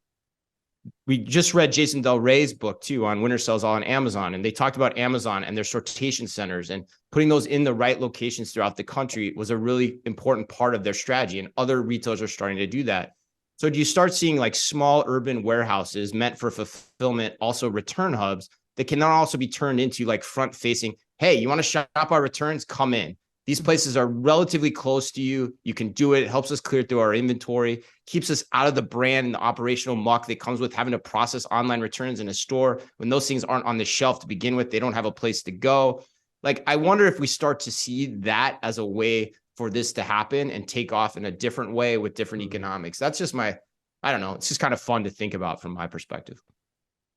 We just read Jason Del Rey's book too on winter sales all on Amazon. And they talked about Amazon and their sortation centers, and putting those in the right locations throughout the country was a really important part of their strategy. And other retailers are starting to do that. So do you start seeing like small urban warehouses meant for fulfillment, also return hubs that can now also be turned into like front facing? Hey, you want to shop our returns? Come in. These places are relatively close to you. You can do it. It helps us clear through our inventory, keeps us out of the brand and the operational muck that comes with having to process online returns in a store. When those things aren't on the shelf to begin with, they don't have a place to go. Like, I wonder if we start to see that as a way for this to happen and take off in a different way with different economics. That's just I don't know. It's just kind of fun to think about from my perspective.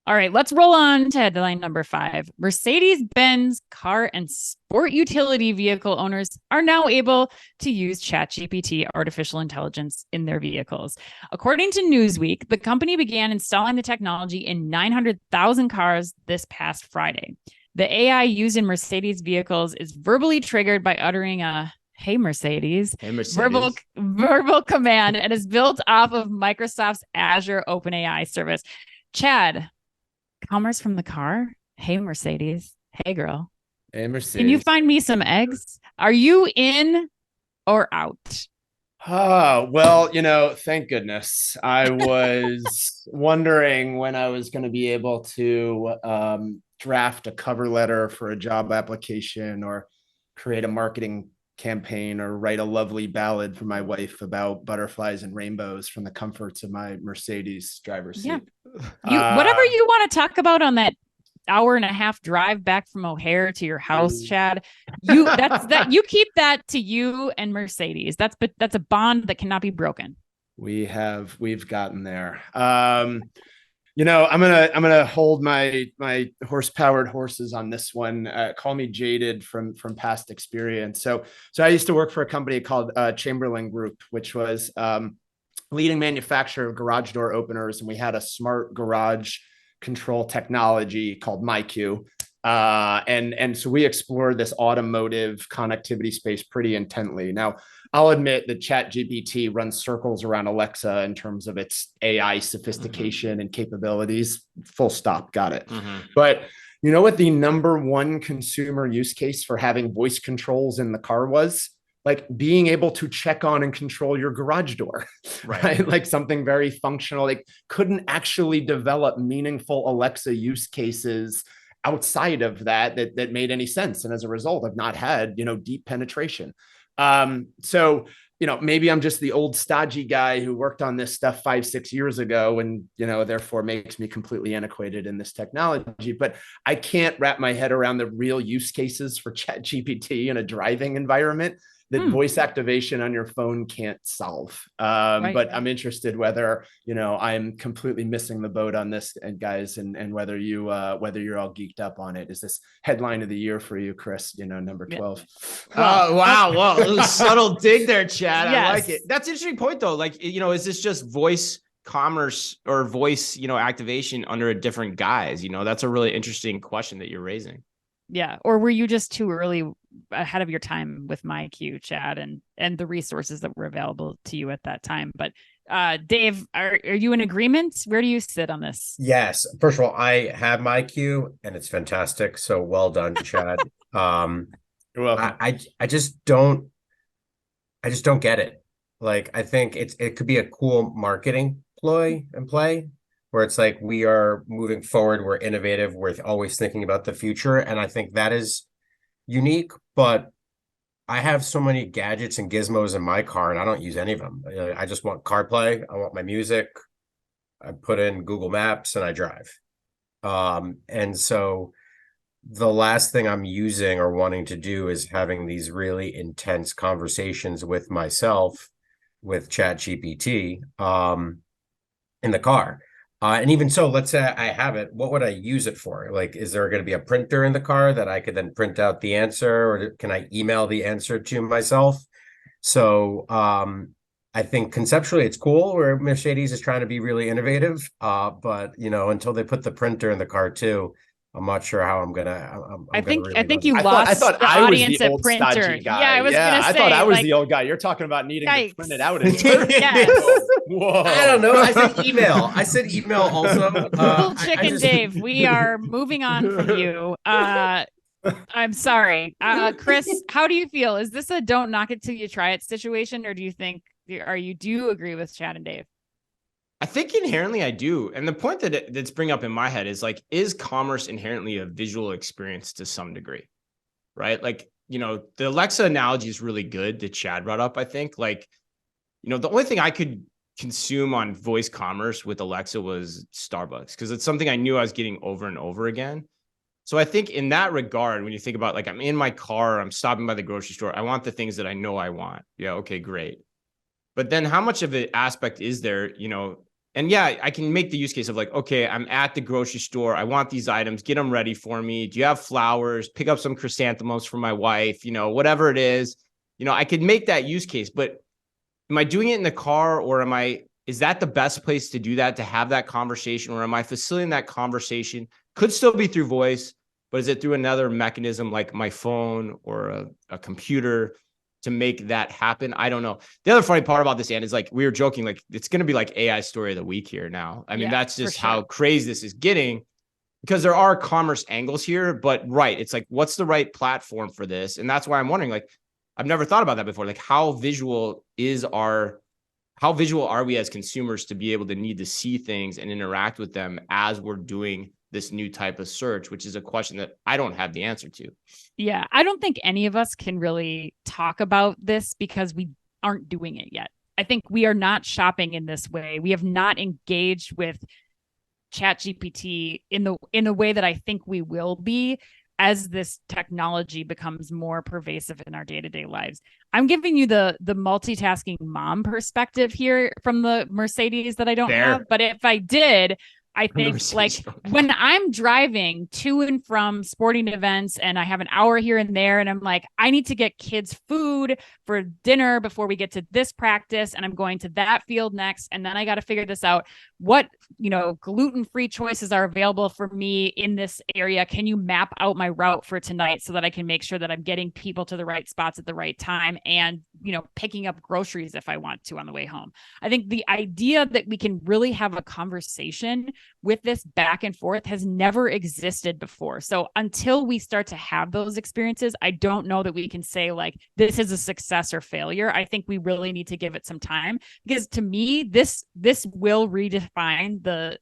All right, let's roll on to headline number 5. Mercedes Benz car and sport utility vehicle owners are now able to use ChatGPT artificial intelligence in their vehicles. According to Newsweek, the company began installing the technology in 900,000 cars this past Friday. The AI used in Mercedes vehicles is verbally triggered by uttering a "Hey Mercedes," verbal command, and is built off of Microsoft's Azure OpenAI service. Chad, commerce from the car. Hey Mercedes. Hey girl. Hey Mercedes. Can you find me some eggs? Are you in or out? Oh, well, thank goodness. I was wondering when I was going to be able to draft a cover letter for a job application, or create a marketing campaign, or write a lovely ballad for my wife about butterflies and rainbows from the comforts of my Mercedes driver's seat. Whatever you want to talk about on that hour-and-a-half drive back from O'Hare to your house, Chad, you keep that to you and Mercedes. That's a bond that cannot be broken. We've gotten there. I'm gonna hold my horse-powered horses on this one. Call me jaded from past experience. So I used to work for a company called Chamberlain Group, which was leading manufacturer of garage door openers, and we had a smart garage control technology called MyQ. And so we explored this automotive connectivity space pretty intently. Now, I'll admit that ChatGPT runs circles around Alexa in terms of its AI sophistication and capabilities. Full stop. Got it. But you know what the number one consumer use case for having voice controls in the car was? Like being able to check on and control your garage door, right? Like something very functional. Like couldn't actually develop meaningful Alexa use cases outside of that made any sense. And as a result, I've not had, deep penetration. So, maybe I'm just the old stodgy guy who worked on this stuff 5-6 years ago, and, therefore makes me completely antiquated in this technology, but I can't wrap my head around the real use cases for ChatGPT in a driving environment that voice activation on your phone can't solve. But I'm interested whether, I'm completely missing the boat on this, and guys, and whether you're all geeked up on it. Is this headline of the year for you, Chris? Number 12. Oh, wow. Well, a subtle dig there, Chad. Yes. I like it. That's an interesting point though. Like, is this just voice commerce or voice, activation under a different guise? That's a really interesting question that you're raising. Yeah. Or were you just too early ahead of your time with MyQ, Chad, and the resources that were available to you at that time? But Dave, are you in agreement? Where do you sit on this? Yes. First of all, I have my queue and it's fantastic. So well done, Chad. You're welcome. I just don't get it. Like, I think it could be a cool marketing ploy and play where it's like we are moving forward, we're innovative, we're always thinking about the future. And I think that is unique, but I have so many gadgets and gizmos in my car and I don't use any of them. I just want CarPlay. I want my music. I put in Google Maps and I drive. And so the last thing I'm using or wanting to do is having these really intense conversations with myself with ChatGPT in the car. And even so, let's say I have it. What would I use it for? Like, is there going to be a printer in the car that I could then print out the answer, or can I email the answer to myself? So I think conceptually it's cool where Mercedes is trying to be really innovative. But until they put the printer in the car too, I'm not sure how I'm gonna. I think really you I lost thought the I was audience the at old printer. stodgy guy. Yeah, I was gonna say. I thought I was like, the old guy. You're talking about needing Yikes. to print it out. In Yes. Whoa. I don't know. I said email. also. Little Chicken Dave, we are moving on from you. I'm sorry. Chris, how do you feel? Is this a don't knock it till you try it situation, or do you think do you agree with Chad and Dave? I think inherently I do. And the point that's bring up in my head is like, is commerce inherently a visual experience to some degree, right? Like, the Alexa analogy is really good that Chad brought up, I think. Like, the only thing I could consume on voice commerce with Alexa was Starbucks, because it's something I knew I was getting over and over again. So I think in that regard, when you think about like, I'm in my car, I'm stopping by the grocery store, I want the things that I know I want. Yeah, okay, great. But then how much of an aspect is there, and yeah, I can make the use case of like, okay, I'm at the grocery store. I want these items, get them ready for me. Do you have flowers? Pick up some chrysanthemums for my wife, whatever it is, I could make that use case, but am I doing it in the car, or is that the best place to do that, to have that conversation, or am I facilitating that conversation? Could still be through voice, but is it through another mechanism like my phone or a computer to make that happen? I don't know. The other funny part about this, Ann, is like we were joking, like it's going to be like AI story of the week here now. I mean, that's just how crazy this is getting, because there are commerce angles here, but right. It's like, what's the right platform for this? And that's why I'm wondering, like, I've never thought about that before. Like how visual are we as consumers to be able to need to see things and interact with them as we're doing this new type of search, which is a question that I don't have the answer to. Yeah, I don't think any of us can really talk about this because we aren't doing it yet. I think we are not shopping in this way. We have not engaged with ChatGPT in the way that I think we will be as this technology becomes more pervasive in our day-to-day lives. I'm giving you the multitasking mom perspective here from the Mercedes that I don't have, but if I did, I think like when I'm driving to and from sporting events and I have an hour here and there, and I'm like, I need to get kids food for dinner before we get to this practice, and I'm going to that field next, and then I got to figure this out. What, gluten-free choices are available for me in this area? Can you map out my route for tonight so that I can make sure that I'm getting people to the right spots at the right time and, picking up groceries if I want to on the way home? I think the idea that we can really have a conversation with this back and forth has never existed before. So until we start to have those experiences, I don't know that we can say like, this is a success or failure. I think we really need to give it some time, because to me, this will redefine the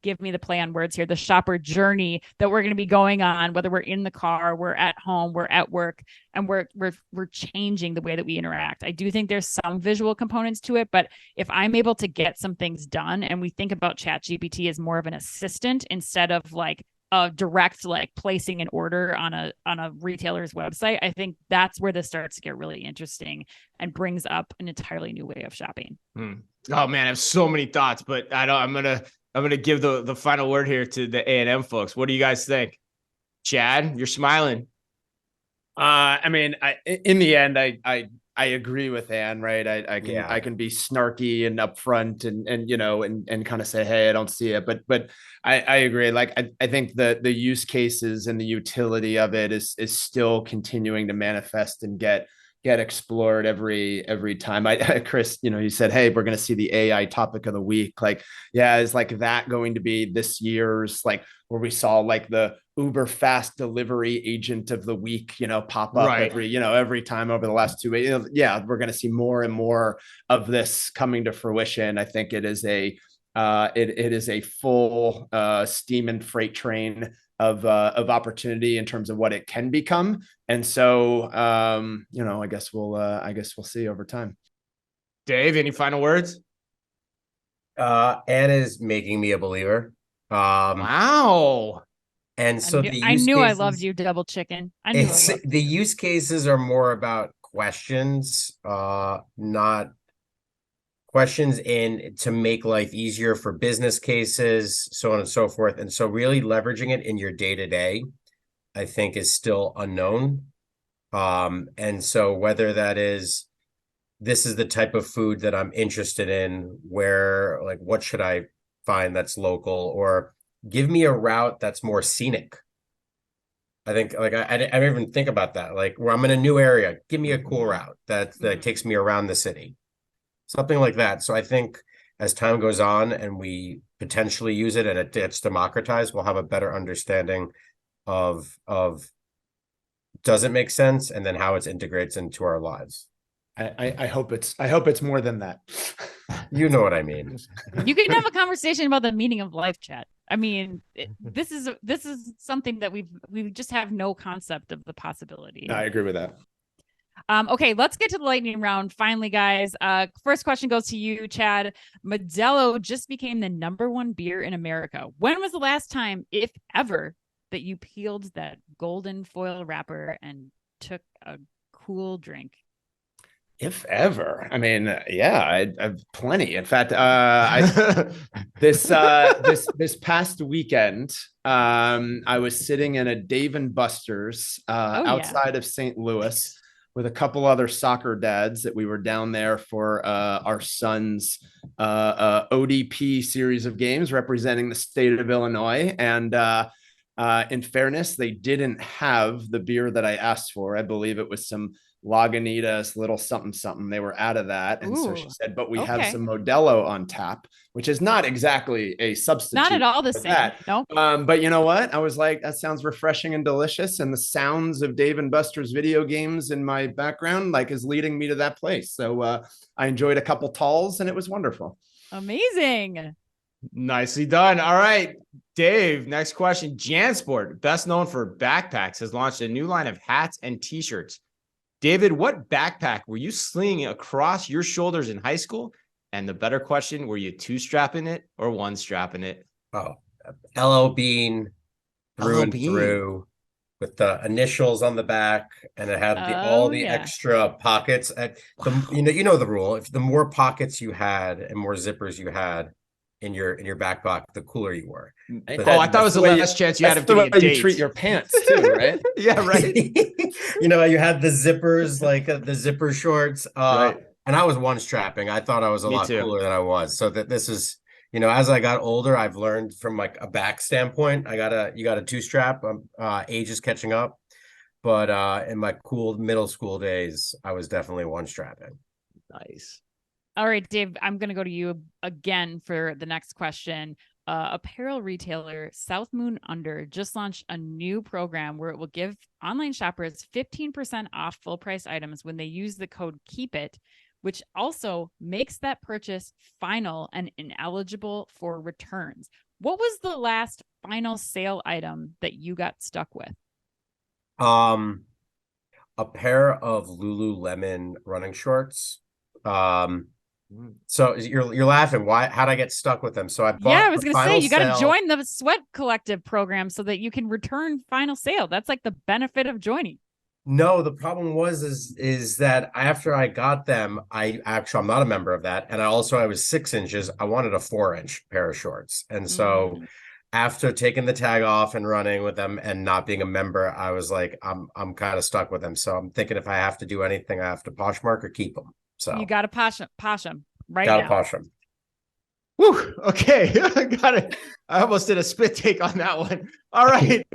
give me the play on words here, the shopper journey that we're going to be going on, whether we're in the car, we're at home, we're at work, and we're changing the way that we interact. I do think there's some visual components to it, but if I'm able to get some things done, and we think about ChatGPT as more of an assistant instead of like a direct, like placing an order on a retailer's website, I think that's where this starts to get really interesting and brings up an entirely new way of shopping. Oh man, I have so many thoughts, but I'm gonna give the final word here to the A&M folks. What do you guys think? Chad, you're smiling. I mean, in the end, I agree with Ann, right? I can be snarky and upfront and kind of say, hey, I don't see it. But I agree. Like, I think the use cases and the utility of it is still continuing to manifest and get get explored every time. Chris, you said, hey, we're going to see the AI topic of the week. Like, yeah, is like that going to be this year's, like, where we saw like the Uber fast delivery agent of the week, pop up every time over the last 2 weeks. Yeah, we're going to see more and more of this coming to fruition. I think it is a full steam and freight train of opportunity in terms of what it can become. And so, I guess we'll see over time. Dave, any final words? Anna's making me a believer. Wow. And so I knew I loved you, Double Chicken. The use cases are more about questions, not questions to make life easier for business cases, so on and so forth. And so really leveraging it in your day-to-day, I think, is still unknown. And so whether that is, this is the type of food that I'm interested in, where, like, what should I find that's local, or give me a route that's more scenic. I think, like, I didn't even think about that. Like, where I'm in a new area, give me a cool route that takes me around the city. Something like that. So I think as time goes on and we potentially use it and it gets democratized, we'll have a better understanding of does it make sense, and then how it integrates into our lives. I hope it's more than that. You know what I mean. You can have a conversation about the meaning of life, chat. I mean, this is something that we just have no concept of the possibility. I agree with that. Okay, let's get to the lightning round. Finally, guys. First question goes to you, Chad. Modelo just became the #1 beer in America. When was the last time, if ever, that you peeled that golden foil wrapper and took a cool drink? If ever, I mean, yeah, I've plenty. In fact, this past weekend, I was sitting in a Dave and Buster's outside of St. Louis with a couple other soccer dads that we were down there for our son's ODP series of games representing the state of Illinois. And in fairness, they didn't have the beer that I asked for. I believe it was some Lagunitas little something. They were out of that. And so she said, but we have some Modelo on tap, which is not exactly a substitute. Not at all the same. No. But you know what? I was like, that sounds refreshing and delicious. And the sounds of Dave and Buster's video games in my background, like, is leading me to that place. So I enjoyed a couple talls and it was wonderful. Amazing. Nicely done. All right, Dave, next question. JanSport, best known for backpacks, has launched a new line of hats and t-shirts. David, what backpack were you slinging across your shoulders in high school? And the better question, were you two-strapping it or one-strapping it? Oh, LL Bean through and through, with the initials on the back, and it had all the extra pockets. You know the rule. If the more pockets you had and more zippers you had in your back pocket, the cooler you were. I thought it was the last chance you had of getting a date. You treat your pants too, right? Yeah, right. You had the zippers, like the zipper shorts. Right. And I was one strapping. I thought I was a lot cooler than I was. So that this is, as I got older, I've learned from like a back standpoint. You got a two strap. Age is catching up. But in my cool middle school days, I was definitely one strapping. Nice. All right, Dave, I'm going to go to you again for the next question. Apparel retailer South Moon Under just launched a new program where it will give online shoppers 15% off full price items when they use the code KEEPIT, which also makes that purchase final and ineligible for returns. What was the last final sale item that you got stuck with? A pair of Lululemon running shorts. So you're laughing. Why? How'd I get stuck with them? So I bought. Yeah, I was going to say, you got to join the Sweat Collective program so that you can return final sale. That's like the benefit of joining. No, the problem is that after I got them, I'm not a member of that, and I was 6 inches. I wanted a 4-inch pair of shorts, and so after taking the tag off and running with them and not being a member, I was like, I'm kind of stuck with them. So I'm thinking, if I have to do anything, I have to Poshmark or keep them. So you got to posh them right now. Got to posh them. Whew, okay, got it. I almost did a spit take on that one. All right,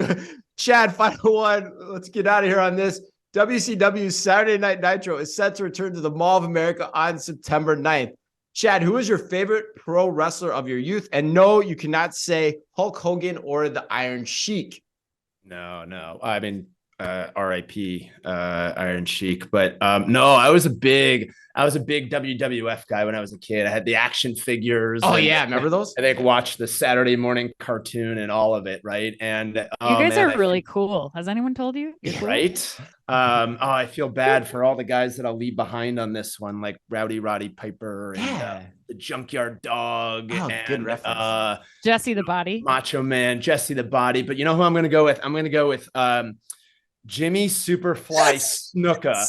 Chad, final one. Let's get out of here on this. WCW's Saturday Night Nitro is set to return to the Mall of America on September 9th. Chad, who is your favorite pro wrestler of your youth? And no, you cannot say Hulk Hogan or the Iron Sheik. No. I mean, RIP Iron Sheik. But no, I was a big WWF guy when I was a kid. I had the action figures. Oh, yeah. Remember those? I think watched the Saturday morning cartoon and all of it, right? And you guys are really cool. Has anyone told you? Cool? Right? I feel bad for all the guys that I'll leave behind on this one, like Roddy Piper and the Junkyard Dog. Oh, and, good reference. Jesse the Body. Macho Man, Jesse the Body. But you know who I'm going to go with? I'm going to go with Jimmy Superfly Snuka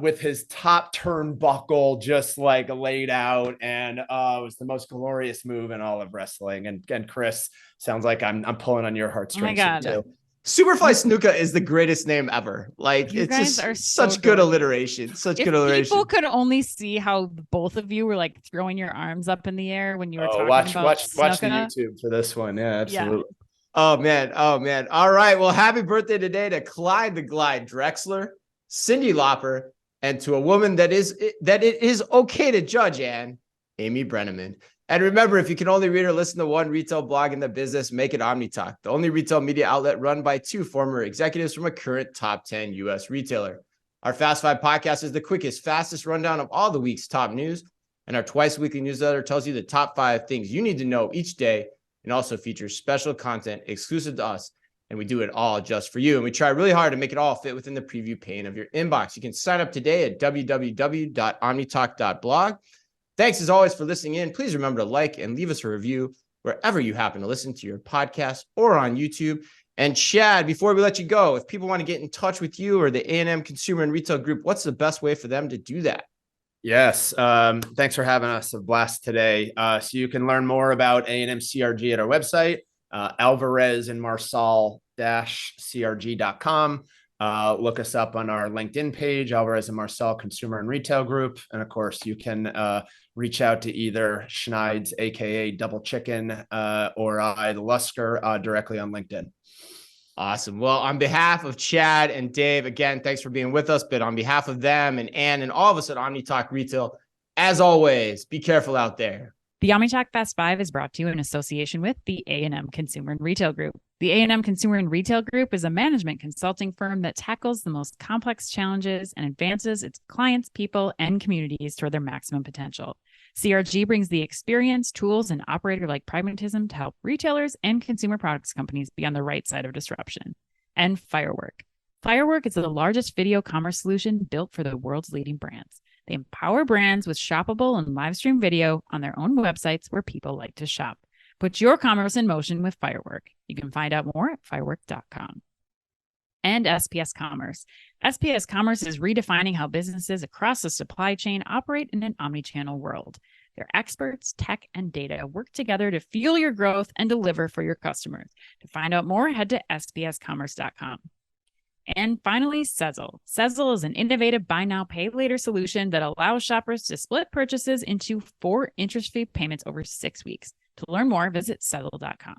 with his top turnbuckle just like laid out, and it was the most glorious move in all of wrestling. And Chris, sounds like I'm pulling on your heartstrings. Oh my God. Too. Superfly Snuka is the greatest name ever. Like, you it's guys just are such good alliteration. Such good alliteration. People could only see how both of you were like throwing your arms up in the air when you were talking watch about watch the YouTube for this one. Yeah, absolutely. Yeah. Oh man. All right. Well, happy birthday today to Clyde the Glide Drexler, Cyndi Lauper, and to a woman that it is okay to judge, Anne, Amy Brenneman. And remember, if you can only read or listen to one retail blog in the business, make it OmniTalk, the only retail media outlet run by two former executives from a current top 10 U.S. retailer. Our Fast Five podcast is the quickest, fastest rundown of all the week's top news. And our twice weekly newsletter tells you the top 5 things you need to know each day, and also features special content exclusive to us. And we do it all just for you. And we try really hard to make it all fit within the preview pane of your inbox. You can sign up today at www.omnitalk.blog. Thanks as always for listening in. Please remember to like and leave us a review wherever you happen to listen to your podcast or on YouTube. And Chad, before we let you go, if people want to get in touch with you or the A&M Consumer and Retail Group, what's the best way for them to do that? Yes. Thanks for having us. A blast today. So you can learn more about A&M CRG at our website, Alvarez and Marcel-CRG.com. Look us up on our LinkedIn page, Alvarez and Marcel Consumer and Retail Group. And of course, you can reach out to either Schneid's, aka Double Chicken, or the Lusker directly on LinkedIn. Awesome. Well, on behalf of Chad and Dave, again, thanks for being with us. But on behalf of them and Ann and all of us at OmniTalk Retail, as always, be careful out there. The OmniTalk Fast 5 is brought to you in association with the A&M Consumer and Retail Group. The A&M Consumer and Retail Group is a management consulting firm that tackles the most complex challenges and advances its clients, people, and communities toward their maximum potential. CRG brings the experience, tools, and operator-like pragmatism to help retailers and consumer products companies be on the right side of disruption. And Firework. Firework is the largest video commerce solution built for the world's leading brands. They empower brands with shoppable and live stream video on their own websites where people like to shop. Put your commerce in motion with Firework. You can find out more at firework.com. And SPS Commerce. SPS Commerce is redefining how businesses across the supply chain operate in an omnichannel world. Their experts, tech, and data work together to fuel your growth and deliver for your customers. To find out more, head to spscommerce.com. And finally, Sezzle. Sezzle is an innovative buy now, pay later solution that allows shoppers to split purchases into 4 interest-free payments over 6 weeks. To learn more, visit Sezzle.com.